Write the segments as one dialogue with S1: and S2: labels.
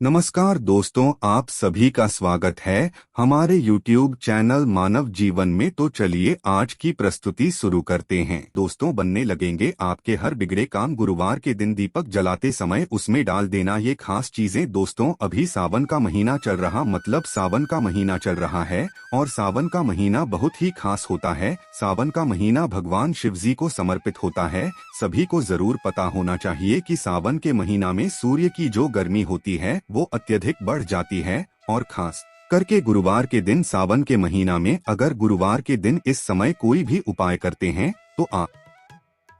S1: नमस्कार दोस्तों, आप सभी का स्वागत है हमारे YouTube चैनल मानव जीवन में। तो चलिए आज की प्रस्तुति शुरू करते हैं। दोस्तों, बनने लगेंगे आपके हर बिगड़े काम। गुरुवार के दिन दीपक जलाते समय उसमें डाल देना ये खास चीजें। दोस्तों, अभी सावन का महीना चल रहा, मतलब सावन का महीना चल रहा है और सावन का महीना बहुत ही खास होता है। सावन का महीना भगवान शिव जी को समर्पित होता है। सभी को जरूर पता होना चाहिए कि सावन के महीना में सूर्य की जो गर्मी होती है वो अत्यधिक बढ़ जाती है और खास करके गुरुवार के दिन सावन के महीना में अगर गुरुवार के दिन इस समय कोई भी उपाय करते हैं तो आप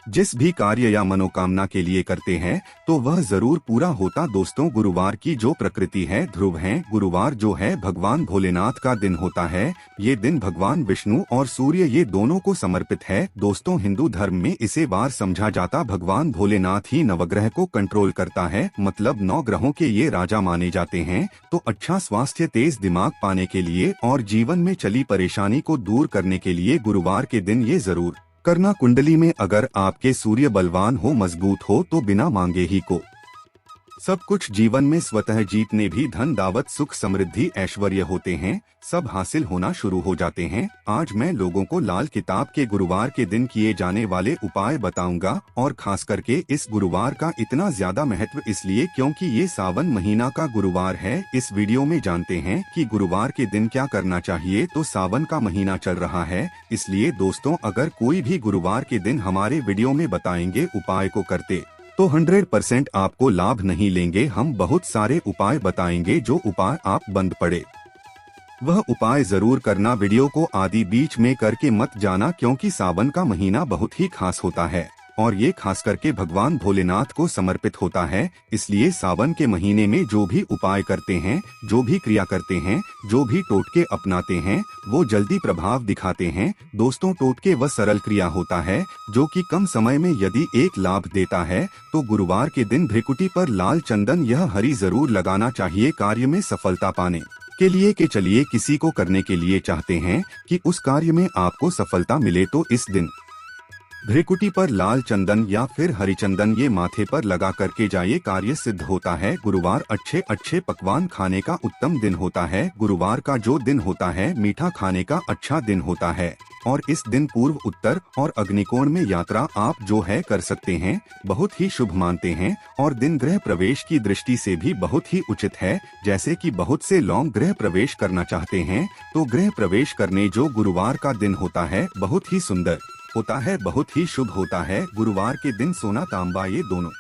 S1: जिस भी कार्य या मनोकामना के लिए करते हैं तो वह जरूर पूरा होता। दोस्तों, गुरुवार की जो प्रकृति है ध्रुव है। गुरुवार जो है भगवान भोलेनाथ का दिन होता है। ये दिन भगवान विष्णु और सूर्य ये दोनों को समर्पित है। दोस्तों, हिंदू धर्म में इसे वार समझा जाता। भगवान भोलेनाथ ही नवग्रह को कंट्रोल करता है, मतलब 9 ग्रहों के ये राजा माने जाते हैं। तो अच्छा स्वास्थ्य, तेज दिमाग पाने के लिए और जीवन में चली परेशानी को दूर करने के लिए गुरुवार के दिन ये जरूर करना। कुंडली में अगर आपके सूर्य बलवान हो, मजबूत हो तो बिना मांगे ही को सब कुछ जीवन में स्वतः जीतने भी धन, दावत, सुख, समृद्धि, ऐश्वर्य होते हैं, सब हासिल होना शुरू हो जाते हैं। आज मैं लोगों को लाल किताब के गुरुवार के दिन किए जाने वाले उपाय बताऊंगा और खास करके इस गुरुवार का इतना ज्यादा महत्व इसलिए क्योंकि ये सावन महीना का गुरुवार है। इस वीडियो में जानते हैं कि गुरुवार के दिन क्या करना चाहिए। तो सावन का महीना चल रहा है, इसलिए दोस्तों अगर कोई भी गुरुवार के दिन हमारे वीडियो में बताएंगे उपाय को करते तो 100% आपको लाभ नहीं लेंगे। हम बहुत सारे उपाय बताएंगे, जो उपाय आप बंद पड़े वह उपाय जरूर करना। वीडियो को आदि बीच में करके मत जाना, क्योंकि सावन का महीना बहुत ही खास होता है और ये खास करके भगवान भोलेनाथ को समर्पित होता है। इसलिए सावन के महीने में जो भी उपाय करते हैं, जो भी क्रिया करते हैं, जो भी टोटके अपनाते हैं वो जल्दी प्रभाव दिखाते हैं। दोस्तों, टोटके वह सरल क्रिया होता है जो कि कम समय में यदि एक लाभ देता है। तो गुरुवार के दिन भ्रिकुटी पर लाल चंदन यह हरी जरूर लगाना चाहिए कार्य में सफलता पाने के लिए। कि चलिए किसी को करने के लिए चाहते हैं कि उस कार्य में आपको सफलता मिले तो इस दिन भ्रिकुटी पर लाल चंदन या फिर हरी चंदन ये माथे पर लगा करके जाइए, कार्य सिद्ध होता है। गुरुवार अच्छे अच्छे पकवान खाने का उत्तम दिन होता है। गुरुवार का जो दिन होता है मीठा खाने का अच्छा दिन होता है और इस दिन पूर्व, उत्तर और अग्निकोण में यात्रा आप जो है कर सकते हैं, बहुत ही शुभ मानते हैं। और दिन गृह प्रवेश की दृष्टि से भी बहुत ही उचित है। जैसे कि बहुत से लोग गृह प्रवेश करना चाहते हैं तो गृह प्रवेश करने जो गुरुवार का दिन होता है बहुत ही सुंदर होता है, बहुत ही शुभ होता है। गुरुवार के दिन सोना, तांबा ये दोनों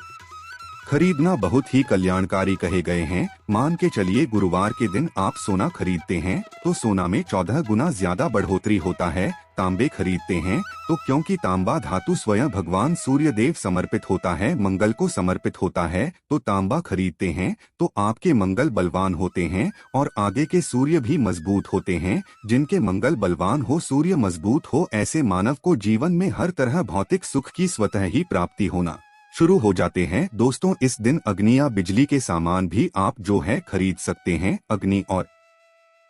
S1: खरीदना बहुत ही कल्याणकारी कहे गए हैं। मान के चलिए गुरुवार के दिन आप सोना खरीदते हैं तो सोना में 14 गुना ज्यादा बढ़ोतरी होता है। तांबे खरीदते हैं तो क्योंकि तांबा धातु स्वयं भगवान सूर्य देव समर्पित होता है, मंगल को समर्पित होता है, तो तांबा खरीदते हैं तो आपके मंगल बलवान होते हैं और आगे के सूर्य भी मजबूत होते हैं। जिनके मंगल बलवान हो, सूर्य मजबूत हो, ऐसे मानव को जीवन में हर तरह भौतिक सुख की स्वतः ही प्राप्ति होना शुरू हो जाते हैं। दोस्तों, इस दिन अग्नि या बिजली के सामान भी आप जो है खरीद सकते हैं। अग्नि और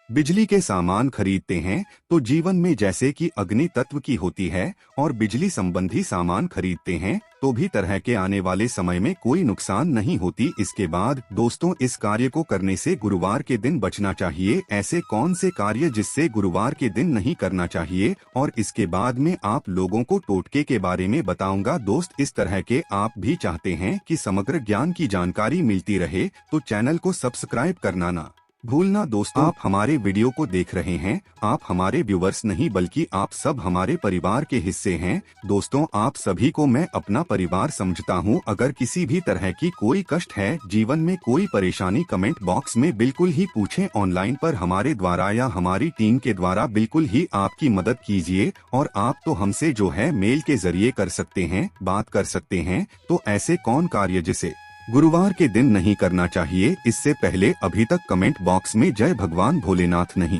S1: बिजली के सामान खरीदते हैं तो जीवन में जैसे कि अग्नि तत्व की होती है और बिजली संबंधी सामान खरीदते हैं तो भी तरह के आने वाले समय में कोई नुकसान नहीं होती। इसके बाद दोस्तों, इस कार्य को करने से गुरुवार के दिन बचना चाहिए। ऐसे कौन से कार्य जिससे गुरुवार के दिन नहीं करना चाहिए और इसके बाद में आप लोगों को टोटके के बारे में बताऊंगा। दोस्त, इस तरह के आप भी चाहते हैं कि समग्र ज्ञान की जानकारी मिलती रहे तो चैनल को सब्सक्राइब करना ना भूलना। दोस्तों, आप हमारे वीडियो को देख रहे हैं, आप हमारे व्यूवर्स नहीं बल्कि आप सब हमारे परिवार के हिस्से हैं। दोस्तों, आप सभी को मैं अपना परिवार समझता हूं। अगर किसी भी तरह की कोई कष्ट है, जीवन में कोई परेशानी, कमेंट बॉक्स में बिल्कुल ही पूछें। ऑनलाइन पर हमारे द्वारा या हमारी टीम के द्वारा बिल्कुल ही आपकी मदद कीजिए और आप तो हमसे जो है मेल के जरिए कर सकते हैं, बात कर सकते हैं। तो ऐसे कौन कार्य जिसे गुरुवार के दिन नहीं करना चाहिए, इससे पहले अभी तक कमेंट बॉक्स में जय भगवान भोलेनाथ नहीं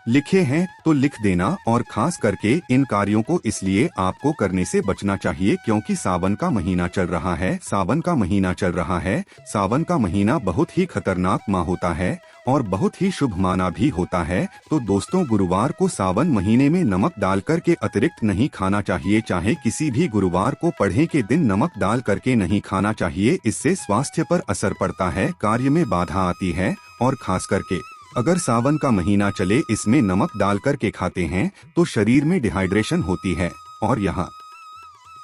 S1: लिखे हैं तो लिख देना। और खास करके इन कार्यों को इसलिए आपको करने से बचना चाहिए क्योंकि सावन का महीना चल रहा है। सावन का महीना चल रहा है। सावन का महीना बहुत ही खतरनाक माह होता है और बहुत ही शुभ माना भी होता है। तो दोस्तों, गुरुवार को सावन महीने में नमक डाल करके अतिरिक्त नहीं खाना चाहिए। चाहे किसी भी गुरुवार को पढ़े के दिन नमक डाल करके नहीं खाना चाहिए। इससे स्वास्थ्य पर असर पड़ता है, कार्य में बाधा आती है, और खास करके अगर सावन का महीना चले इसमें नमक डाल करके खाते हैं तो शरीर में डिहाइड्रेशन होती है, और यहाँ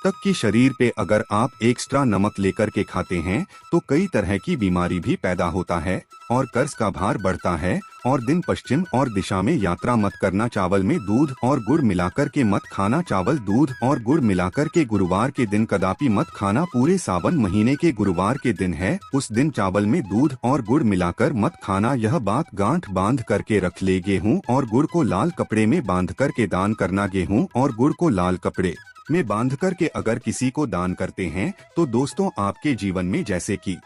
S1: तक कि शरीर पे अगर आप एक्स्ट्रा नमक लेकर के खाते हैं तो कई तरह की बीमारी भी पैदा होता है, और कर्ज का भार बढ़ता है। और दिन पश्चिम और दिशा में यात्रा मत करना। चावल में दूध और गुड़ मिलाकर के मत खाना। चावल, दूध और गुड़ मिलाकर के गुरुवार के दिन कदापि मत खाना। पूरे सावन महीने के गुरुवार के दिन है, उस दिन चावल में दूध और गुड़ मिलाकर मत खाना। यह बात गांठ बांध करके रख ले। गेहूं और गुड़ को लाल कपड़े में बांध करके दान करना। गेहूं और गुड़ को लाल कपड़े में बांध करके अगर किसी को दान करते हैं तो दोस्तों आपके जीवन में जैसे कि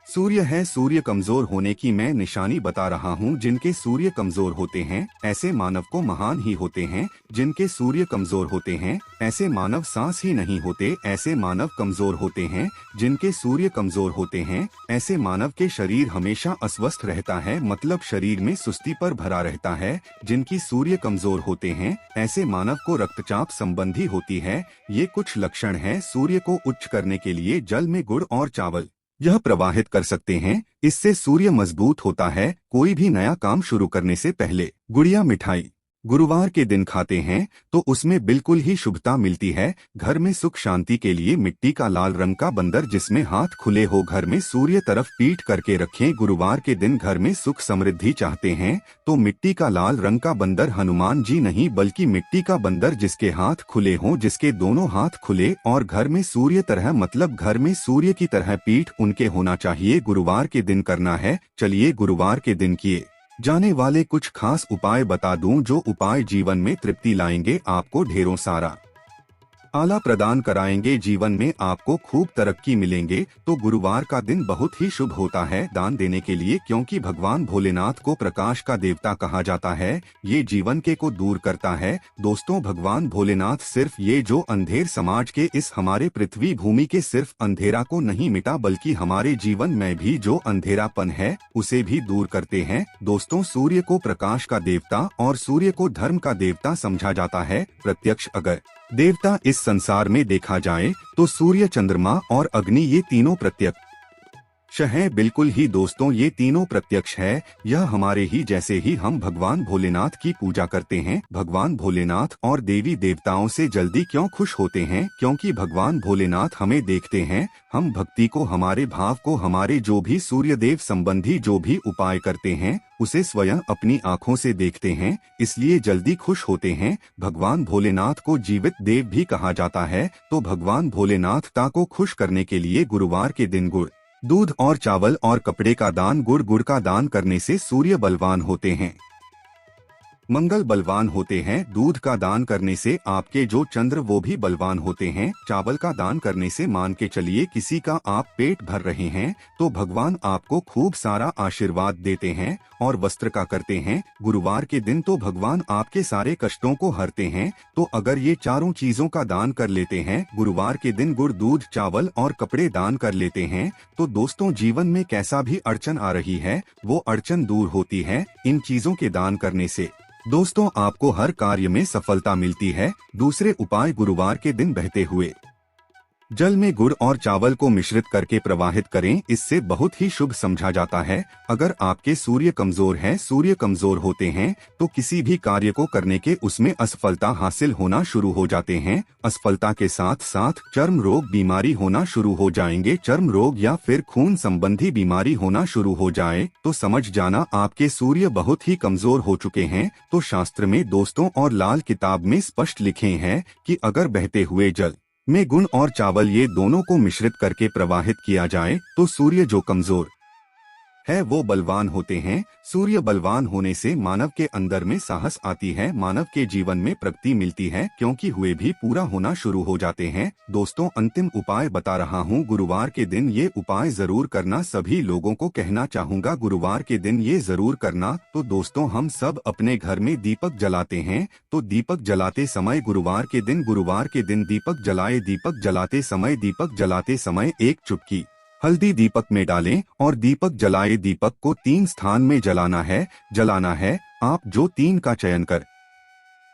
S1: सूर्य है, सूर्य कमजोर होने की मैं निशानी बता रहा हूँ। जिनके सूर्य कमजोर होते हैं ऐसे मानव को महान ही होते हैं। जिनके सूर्य कमजोर होते हैं ऐसे मानव सांस ही नहीं होते। ऐसे मानव कमजोर होते हैं। जिनके सूर्य कमजोर होते हैं ऐसे मानव के शरीर हमेशा अस्वस्थ रहता है, मतलब शरीर में सुस्ती पर भरा रहता है। जिनकी सूर्य कमजोर होते हैं ऐसे मानव को रक्तचाप संबंधी होती है। ये कुछ लक्षण हैं। सूर्य को उच्च करने के लिए जल में गुड़ और चावल यह प्रवाहित कर सकते हैं। इससे सूर्य मजबूत होता है। कोई भी नया काम शुरू करने से पहले गुड़िया मिठाई गुरुवार के दिन खाते हैं तो उसमें बिल्कुल ही शुभता मिलती है। घर में सुख शांति के लिए मिट्टी का लाल रंग का बंदर जिसमें हाथ खुले हो घर में सूर्य तरफ पीठ करके रखें। गुरुवार के दिन घर में सुख समृद्धि चाहते हैं तो मिट्टी का लाल रंग का बंदर, हनुमान जी नहीं बल्कि मिट्टी का बंदर जिसके हाथ खुले हों, जिसके दोनों हाथ खुले और घर में सूर्य तरह, मतलब घर में सूर्य की तरह पीठ उनके होना चाहिए। गुरुवार के दिन करना है। चलिए गुरुवार के दिन किए जाने वाले कुछ खास उपाय बता दूं जो उपाय जीवन में तृप्ति लाएंगे, आपको ढेरों सारा आला प्रदान कराएंगे, जीवन में आपको खूब तरक्की मिलेंगे। तो गुरुवार का दिन बहुत ही शुभ होता है दान देने के लिए, क्योंकि भगवान भोलेनाथ को प्रकाश का देवता कहा जाता है। ये जीवन के को दूर करता है। दोस्तों, भगवान भोलेनाथ सिर्फ ये जो अंधेर समाज के इस हमारे पृथ्वी भूमि के सिर्फ अंधेरा को नहीं मिटा, बल्कि हमारे जीवन में भी जो अंधेरापन है उसे भी दूर करते हैं। दोस्तों, सूर्य को प्रकाश का देवता और सूर्य को धर्म का देवता समझा जाता है। प्रत्यक्ष अगर देवता इस संसार में देखा जाए तो सूर्य, चंद्रमा और अग्नि ये तीनों प्रत्यक्ष है। बिल्कुल ही दोस्तों, ये तीनों प्रत्यक्ष है। यह हमारे ही जैसे ही हम भगवान भोलेनाथ की पूजा करते हैं। भगवान भोलेनाथ और देवी देवताओं से जल्दी क्यों खुश होते हैं? क्योंकि भगवान भोलेनाथ हमें देखते हैं। हम भक्ति को, हमारे भाव को, हमारे जो भी सूर्य देव संबंधी जो भी उपाय करते हैं उसे स्वयं अपनी आँखों से देखते हैं, इसलिए जल्दी खुश होते हैं। भगवान भोलेनाथ को जीवित देव भी कहा जाता है। तो भगवान भोलेनाथ को खुश करने के लिए गुरुवार के दिन गुड़, दूध और चावल और कपड़े का दान। गुड़ का दान करने से सूर्य बलवान होते हैं, मंगल बलवान होते हैं। दूध का दान करने से आपके जो चंद्र वो भी बलवान होते हैं। चावल का दान करने से मान के चलिए किसी का आप पेट भर रहे हैं तो भगवान आपको खूब सारा आशीर्वाद देते हैं। और वस्त्र का करते हैं गुरुवार के दिन तो भगवान आपके सारे कष्टों को हरते हैं। तो अगर ये चारों चीजों का दान कर लेते हैं, गुरुवार के दिन गुड़, दूध, चावल और कपड़े दान कर लेते हैं, तो दोस्तों जीवन में कैसा भी अड़चन आ रही है वो अड़चन दूर होती है इन चीजों के दान करने से। दोस्तों, आपको हर कार्य में सफलता मिलती है। दूसरे उपाय, गुरुवार के दिन बहते हुए जल में गुड़ और चावल को मिश्रित करके प्रवाहित करें। इससे बहुत ही शुभ समझा जाता है। अगर आपके सूर्य कमजोर है, सूर्य कमजोर होते हैं तो किसी भी कार्य को करने के उसमें असफलता हासिल होना शुरू हो जाते हैं। असफलता के साथ साथ चर्म रोग, बीमारी होना शुरू हो जाएंगे। चर्म रोग या फिर खून संबंधी बीमारी होना शुरू हो जाए तो समझ जाना आपके सूर्य बहुत ही कमजोर हो चुके हैं। तो शास्त्र में दोस्तों और लाल किताब में स्पष्ट लिखे हैं कि अगर बहते हुए जल में गुड़ और चावल ये दोनों को मिश्रित करके प्रवाहित किया जाए तो सूर्य जो कमजोर है वो बलवान होते हैं। सूर्य बलवान होने से मानव के अंदर में साहस आती है, मानव के जीवन में प्रगति मिलती है, क्योंकि हुए भी पूरा होना शुरू हो जाते हैं। दोस्तों, अंतिम उपाय बता रहा हूँ, गुरुवार के दिन ये उपाय जरूर करना। सभी लोगों को कहना चाहूँगा गुरुवार के दिन ये जरूर करना। तो दोस्तों, हम सब अपने घर में दीपक जलाते हैं, तो दीपक जलाते समय गुरुवार के दिन दीपक जलाते समय एक चुटकी हल्दी दीपक में डालें और दीपक जलाए। दीपक को 3 स्थान में जलाना है। आप जो 3 का चयन कर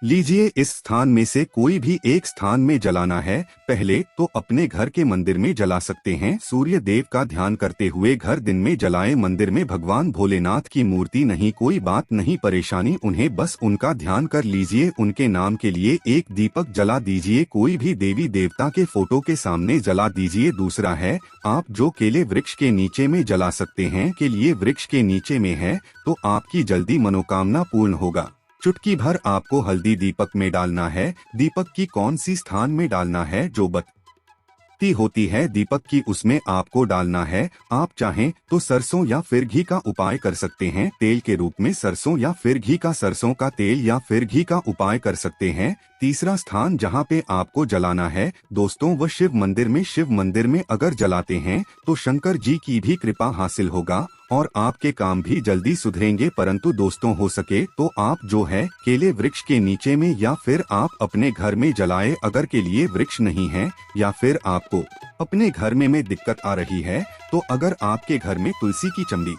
S1: लीजिए। इस स्थान में से कोई भी एक स्थान में जलाना है। पहले तो अपने घर के मंदिर में जला सकते हैं। सूर्य देव का ध्यान करते हुए घर दिन में जलाएं। मंदिर में भगवान भोलेनाथ की मूर्ति नहीं, कोई बात नहीं, परेशानी उन्हें बस उनका ध्यान कर लीजिए। उनके नाम के लिए एक दीपक जला दीजिए। कोई भी देवी देवता के फोटो के सामने जला दीजिए। दूसरा है, आप जो केले वृक्ष के नीचे में जला सकते हैं। के लिए वृक्ष के नीचे में है तो आपकी जल्दी मनोकामना पूर्ण होगा। चुटकी भर आपको हल्दी दीपक में डालना है। दीपक की कौन सी स्थान में डालना है? जो बत्ती होती है दीपक की, उसमें आपको डालना है। आप चाहें तो सरसों या फिर घी का उपाय कर सकते हैं। तेल के रूप में सरसों या फिर घी का, सरसों का तेल या फिर घी का उपाय कर सकते हैं। तीसरा स्थान जहां पे आपको जलाना है दोस्तों, वो शिव मंदिर में। शिव मंदिर में अगर जलाते हैं तो शंकर जी की भी कृपा हासिल होगा और आपके काम भी जल्दी सुधरेंगे। परंतु दोस्तों, हो सके तो आप जो है केले वृक्ष के नीचे में या फिर आप अपने घर में जलाए। अगर के लिए वृक्ष नहीं है या फिर आपको अपने घर में दिक्कत आ रही है तो अगर आपके घर में तुलसी की चमड़ी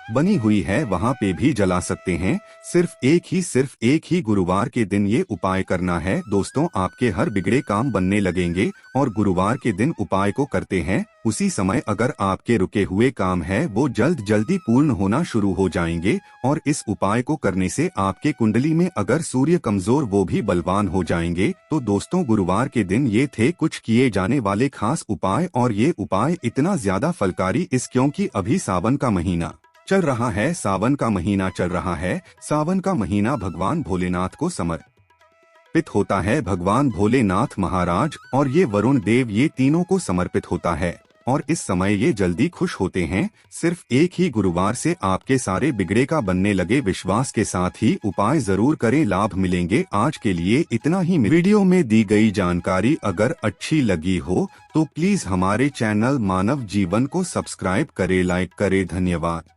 S1: बनी हुई है वहाँ पे भी जला सकते हैं। सिर्फ एक ही गुरुवार के दिन ये उपाय करना है दोस्तों। आपके हर बिगड़े काम बनने लगेंगे और गुरुवार के दिन उपाय को करते हैं उसी समय अगर आपके रुके हुए काम है वो जल्दी पूर्ण होना शुरू हो जाएंगे। और इस उपाय को करने से आपके कुंडली में अगर सूर्य कमजोर वो भी बलवान हो जाएंगे। तो दोस्तों, गुरुवार के दिन ये थे कुछ किए जाने वाले खास उपाय और ये उपाय इतना ज्यादा फलकारी क्योंकि अभी सावन का महीना चल रहा है। सावन का महीना भगवान भोलेनाथ को समर्पित होता है। भगवान भोलेनाथ महाराज और ये वरुण देव, ये तीनों को समर्पित होता है और इस समय ये जल्दी खुश होते हैं। सिर्फ एक ही गुरुवार से आपके सारे बिगड़े का बनने लगे। विश्वास के साथ ही उपाय जरूर करें, लाभ मिलेंगे। आज के लिए इतना ही। वीडियो में दी गई जानकारी अगर अच्छी लगी हो तो प्लीज हमारे चैनल मानव जीवन को सब्सक्राइब करें, लाइक करें। धन्यवाद।